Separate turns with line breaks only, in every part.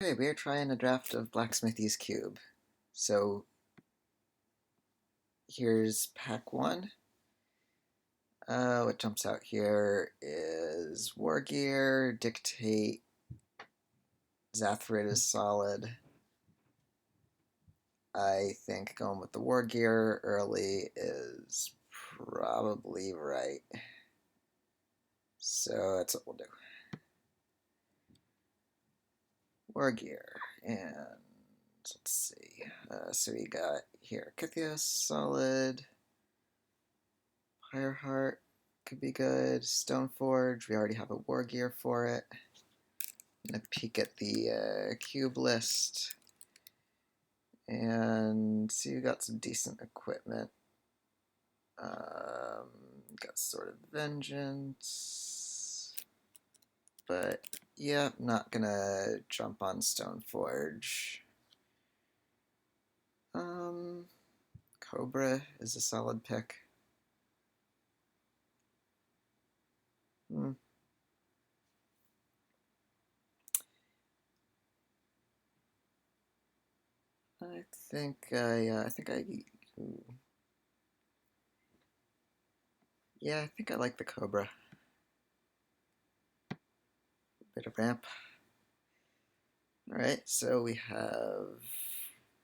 Okay, we are trying a draft of Blacksmithy's Cube. So here's pack one. What jumps out here is War Gear, Dictate, Zathrid is solid. I think going with the War Gear early is probably right. So that's what we'll do. War Gear. And let's see. So we got here Kythios, solid. Fireheart could be good. Stoneforge, we already have a War Gear for it. I'm gonna peek at the cube list and see we got some decent equipment. Got Sword of Vengeance, but yeah, not gonna jump on Stoneforge. Cobra is a solid pick. Hmm. I think ooh. Yeah, I think I like the Cobra. Bit of ramp. Alright, so we have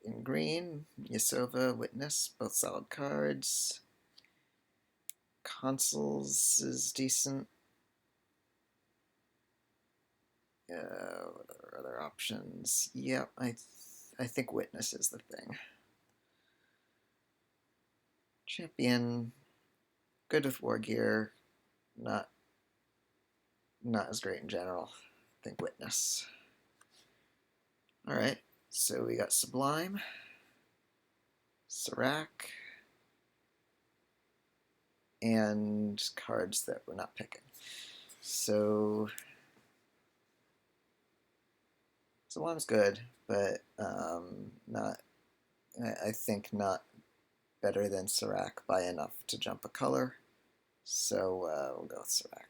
in green, Yasova, Witness, both solid cards. Consoles is decent. What are other options? Yep, I think Witness is the thing. Champion, good with War Gear, not as great in general. I think Witness. Alright, so we got Sublime, Serac, and cards that we're not picking. So Sublime's good, but not. I think not better than Serac by enough to jump a color. So we'll go with Serac.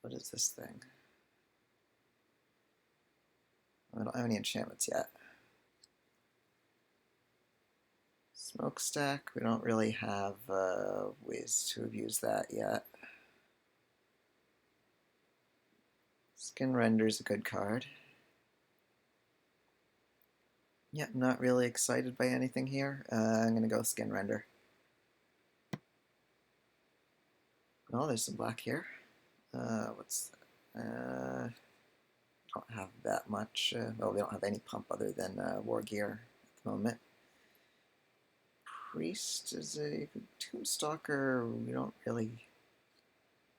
What is this thing? I don't have any enchantments yet. Smokestack, we don't really have ways to abuse that yet. Skin Render's a good card. Yeah, I'm not really excited by anything here. I'm going to go Skin Render. Oh, there's some black here. What's don't have that much. Well, we don't have any pump other than War Gear at the moment. Priest is a Tombstalker. We don't really.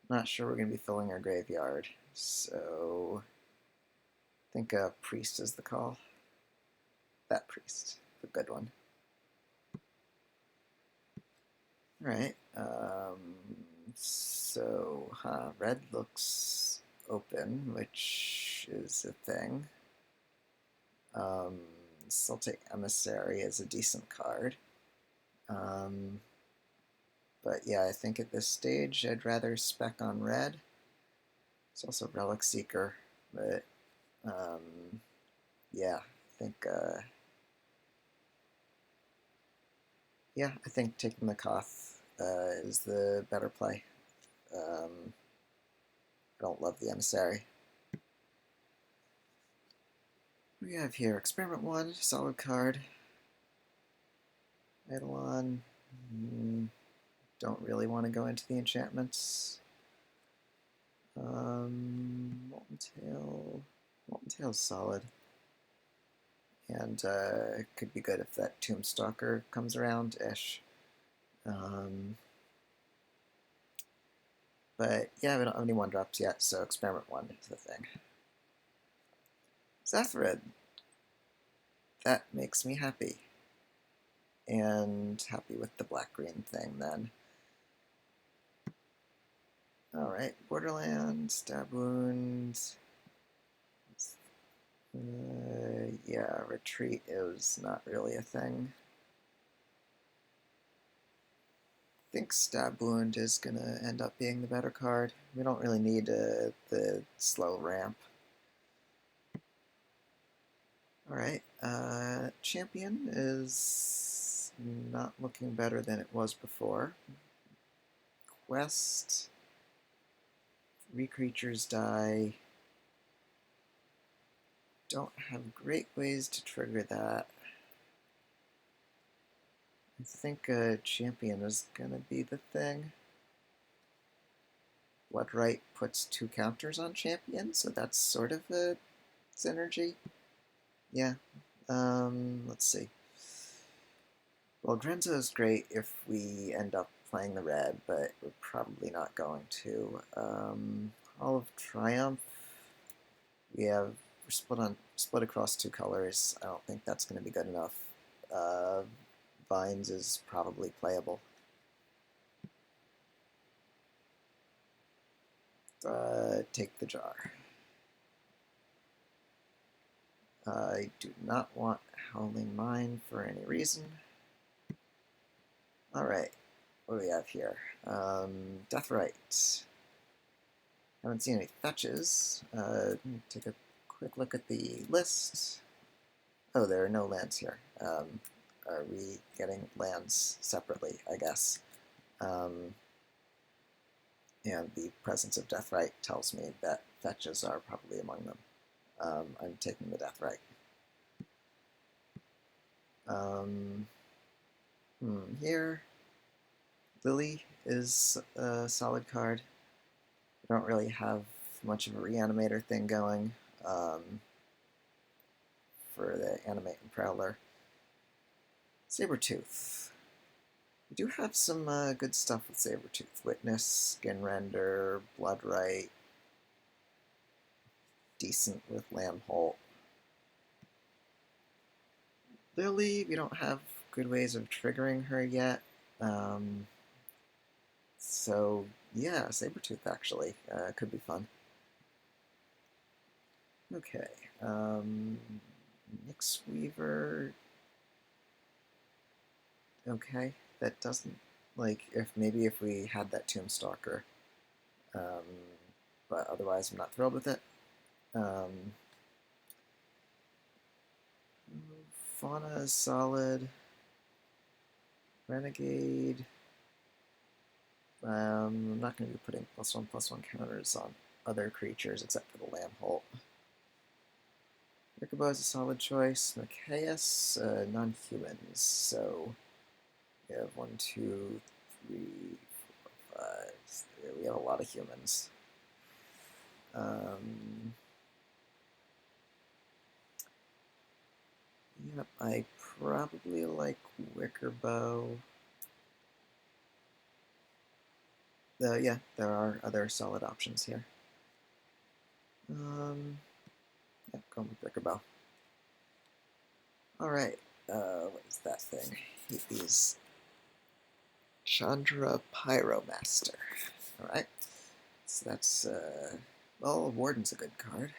Not sure we're going to be filling our graveyard, so I think Priest is the call. That Priest, the good one. All right. So red looks open, which is a thing. Celtic Emissary is a decent card. But yeah, I think at this stage I'd rather spec on red. It's also Relic Seeker, but yeah, I think taking the Koth is the better play. I don't love the Emissary. We have here Experiment 1, solid card. Eidolon, don't really want to go into the enchantments. Molten Tail's solid. And it could be good if that Tombstalker comes around-ish. But yeah, we don't have any 1-drops yet, so Experiment 1 is the thing. Zathrid. That makes me happy. And happy with the black-green thing, then. Alright, Borderlands, Stab Wounds. Yeah, Retreat is not really a thing. I think Stab Wound is going to end up being the better card. We don't really need the slow ramp. Alright, champion is not looking better than it was before. Quest, 3 creatures die. Don't have great ways to trigger that. I think a champion is gonna be the thing. Bloodright puts 2 counters on champion, so that's sort of a synergy. Yeah. Let's see. Well, Grenzo is great if we end up playing the red, but we're probably not going to. Hall of Triumph. We're split across 2 colors. I don't think that's going to be good enough. Vines is probably playable. Take the jar. I do not want Howling Mine for any reason. Alright, what do we have here? Deathrite. Haven't seen any fetches. Take a quick look at the list. Oh, there are no lands here. Are we getting lands separately, I guess? And the presence of Deathrite tells me that fetches are probably among them. I'm taking the Deathrite. Here, Lily is a solid card. We don't really have much of a reanimator thing going for the Animate and Prowler. Sabretooth. We do have some good stuff with Sabretooth. Witness, Skinrender, Bloodright. Decent with Lambholt. Lily, we don't have good ways of triggering her yet. So, yeah, Sabretooth actually could be fun. Okay. Nyx Weaver. Okay. That doesn't, like, if we had that Tombstalker. But otherwise, I'm not thrilled with it. Fauna is solid. Renegade. I'm not going to be putting +1/+1 counters on other creatures except for the Lambholt. Rickabow is a solid choice. Machias, non-humans. So we have 1, 2, 3, 4, 5. We have a lot of humans. Yep, I probably like Wickerbow. Yeah, there are other solid options here. Yeah, going with Wickerbow. Alright, what is that thing? I hate these. Chandra Pyromaster. Alright, so that's, well, Warden's a good card.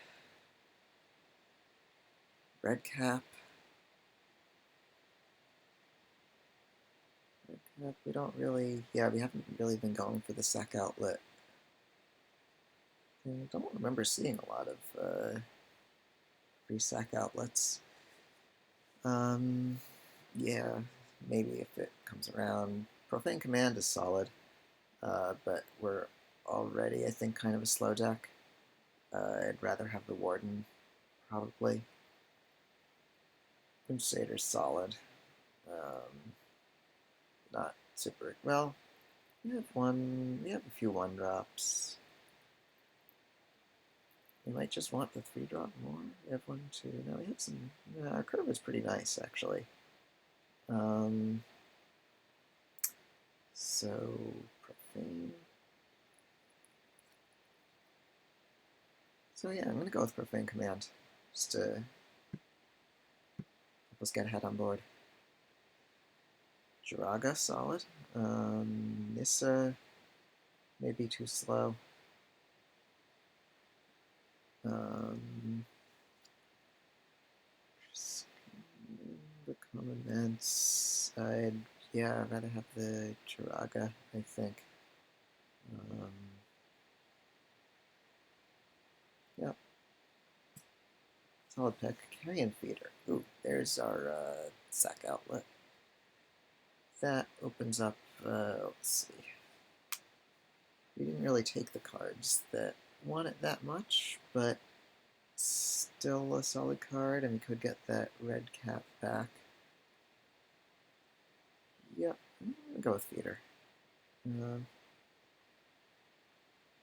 Redcap. Redcap, we don't really, yeah, we haven't really been going for the sack outlet. I don't remember seeing a lot of free sack outlets. Yeah, maybe if it comes around. Profane Command is solid, but we're already, I think, kind of a slow deck. I'd rather have the Warden, probably. Crusader's solid. Not super, well, we have a few 1-drops. We might just want the 3-drop more. We have 1, 2, no, we have some, our curve is pretty nice, actually. So, Profane. So yeah, I'm going to go with Profane Command, just to help us get ahead on board. Jiraga, solid. Nissa, maybe too slow. The common events, I'd rather have the Jiraga, I think. Yep. Solid pick. Carrion feeder. Ooh, there's our sack outlet. That opens up, let's see. We didn't really take the cards that want it that much, but still a solid card, and we could get that red cap back. Yep, I'm gonna go with feeder.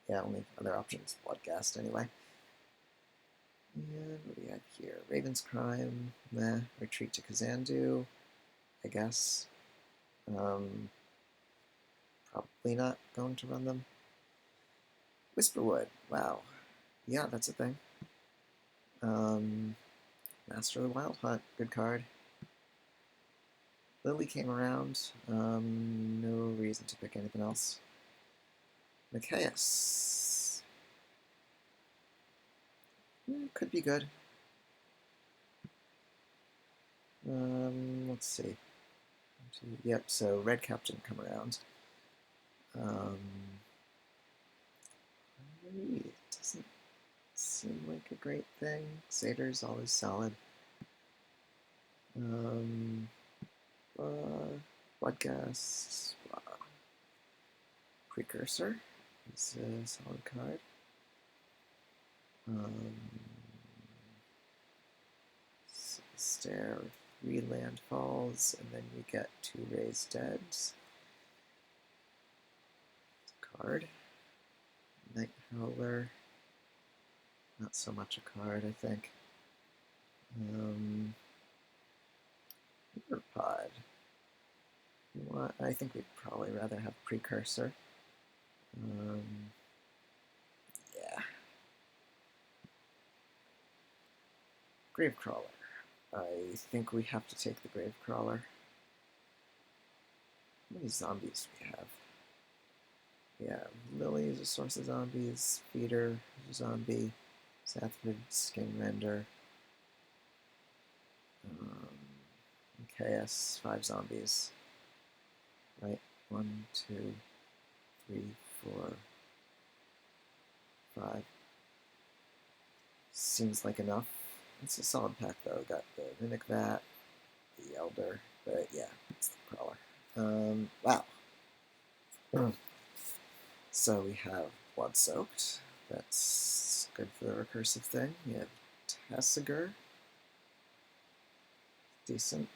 Yeah, only other options, Bloodghast anyway. And what do we have here? Raven's Crime, meh. Retreat to Kazandu, I guess. Probably not going to run them. Whisperwood, wow. Yeah, that's a thing. Master of the Wild Hunt, good card. Lily came around, no reason to pick anything else. Nicaeus. Could be good. Let's see. Yep, so Red Cap didn't come around. It doesn't seem like a great thing. Satyrs always solid. Bloodghast. Precursor is a solid card. Stare with 3 landfalls, and then you get 2 raised deads. Card. Night Howler. Not so much a card, I think. Pod. I think we'd probably rather have Precursor. Yeah. Gravecrawler. I think we have to take the Gravecrawler. How many zombies do we have? Yeah, Lily is a source of zombies, Feeder is a zombie, Sathrid, Skinrender, KS, 5 zombies. Right, 1, 2, 3, 4, 5. Seems like enough. It's a solid pack though. Got the Mimic Vat, the Elder, but yeah, it's the Crawler. Wow. So we have Blood Soaked. That's good for the recursive thing. We have Tessiger. Decent.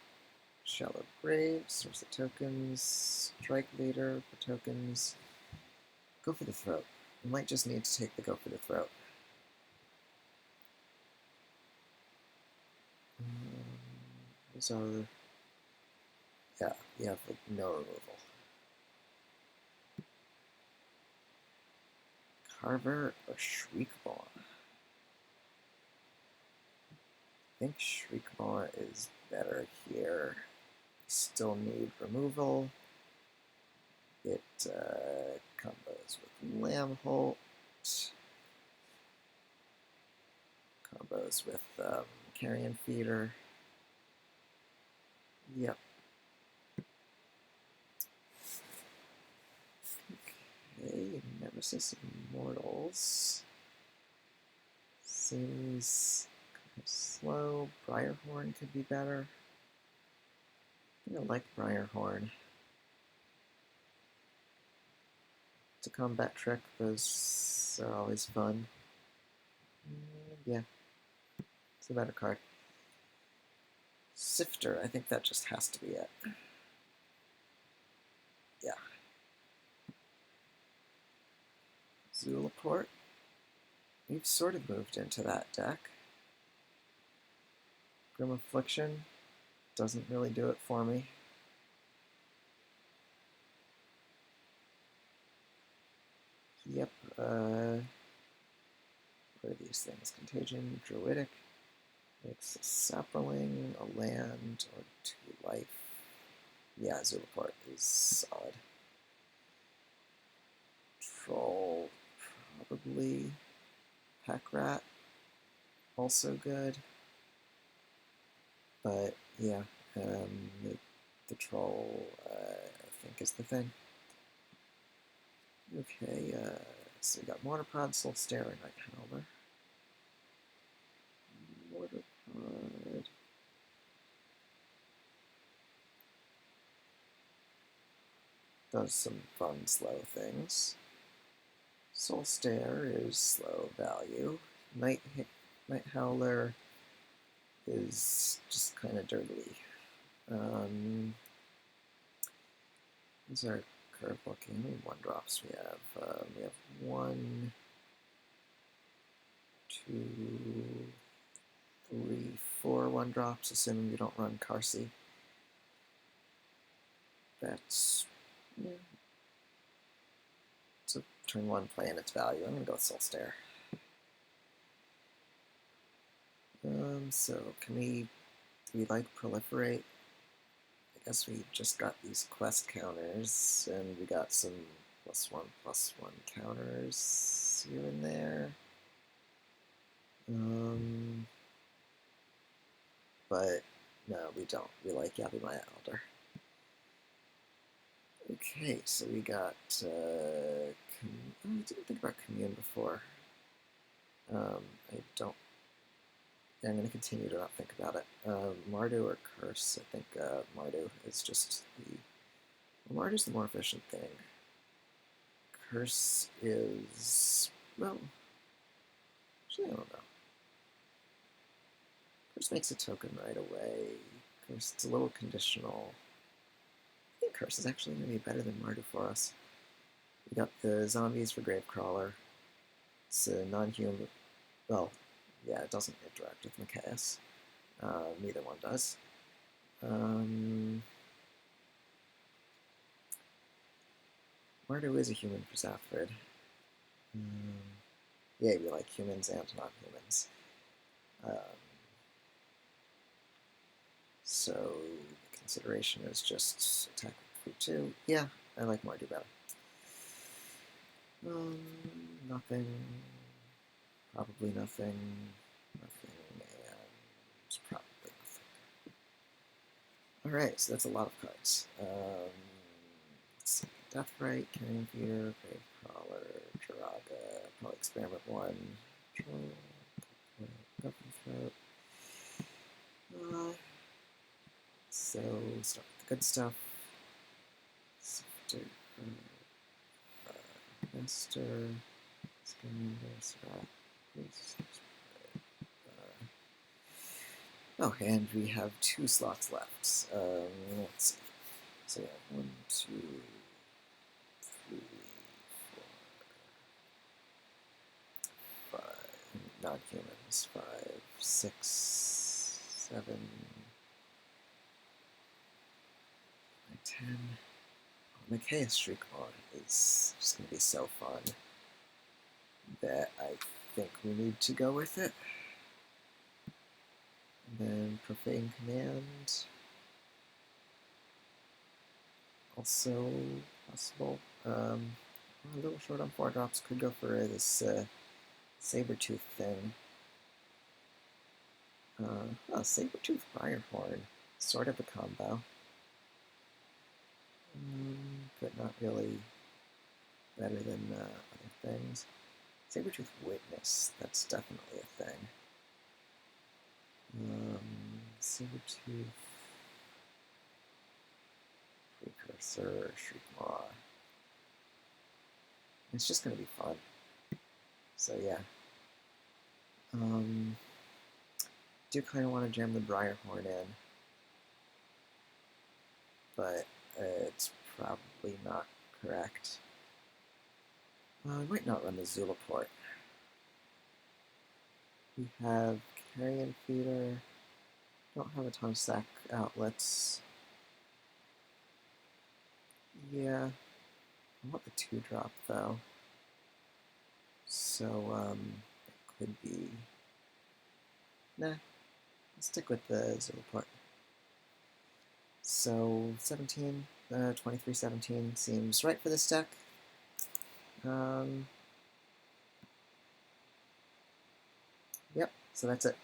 Shallow Grave, source of tokens, Strike Leader for tokens. Go for the Throat. We might just need to take the Go for the Throat. Those are, yeah, you have like no removal. Carver or Shriekmaw? I think Shriekmaw is better here. We still need removal. It combos with Lambholt. Combos with Carrion Feeder. Yep. Okay, Nemesis Immortals. Seems kind of slow. Briarhorn could be better. I think I like Briarhorn. To combat trick, those are always fun. Yeah, it's a better card. Sifter, I think that just has to be it. Yeah. Zulaport. We've sort of moved into that deck. Grim Affliction doesn't really do it for me. Yep, what are these things? Contagion, Druidic, makes a sapling, a land, or 2 life. Yeah, Zulaport is solid. Troll, probably. Pack Rat, also good. But yeah, the Troll, I think, is the thing. Okay, so we got Mortarpod, Soulstare, and Night Howler. does some fun slow things. Soul Stare is slow value. Night Howler is just kind of dirty. These are curve looking. How many 1-drops we have? We have 1, 2, 3, 4 1-drops, assuming we don't run Carsey. That's, yeah. So turn 1 play in its value. I'm going to go with Soul Stare. So do we like proliferate? I guess we just got these quest counters, and we got some +1/+1 counters here and there. But no, we don't. We like Yabimaya Elder. Okay, so we got. I didn't think about Commune before. I don't. Yeah, I'm going to continue to not think about it. Mardu or Curse? I think Mardu is just the. Well, Mardu's the more efficient thing. Curse is. Well. Actually, I don't know. Curse makes a token right away. Curse, it's a little conditional. I think Curse is actually going to be better than Mardu for us. We got the zombies for Gravecrawler. It's a non-human. Well, yeah, it doesn't interact with Machias. Neither one does. Mardu is a human for Zathford. Yeah, we like humans and non-humans. So the consideration is just attack with 2. Yeah, I like Mardu better. Nothing. Probably nothing. Nothing, and probably nothing. Alright, so that's a lot of cards. Let's see. Deathrite, Carrion Feeder, Gravecrawler, Jiraga, probably Experiment 1, Guffin Throat. So, start with the good stuff. Sifter, Master, oh, and we have 2 slots left. Let's see. So we have 1, 2, 3, 4, 5 non-humans. 5, 6, 7, 10. Oh, Machias Shriekmon is just going to be so fun that I think we need to go with it. And then Profane Command. Also possible. A little short on 4-drops. Could go for this Sabertooth thing. Sabertooth Briarhorn. Sort of a combo. But not really better than other things. Sabertooth Witness. That's definitely a thing. Sabertooth Precursor, Shriekmaw. It's just going to be fun. So yeah. Do kind of want to jam the Briarhorn in, but it's probably not correct. I might not run the Zulaport. We have Carrion Feeder. Don't have a ton of sack outlets. Yeah, I want the 2-drop though. So it could be. Nah, I'll stick with the Zulaport. So 17, 23-17 seems right for this deck. Yep, so that's it.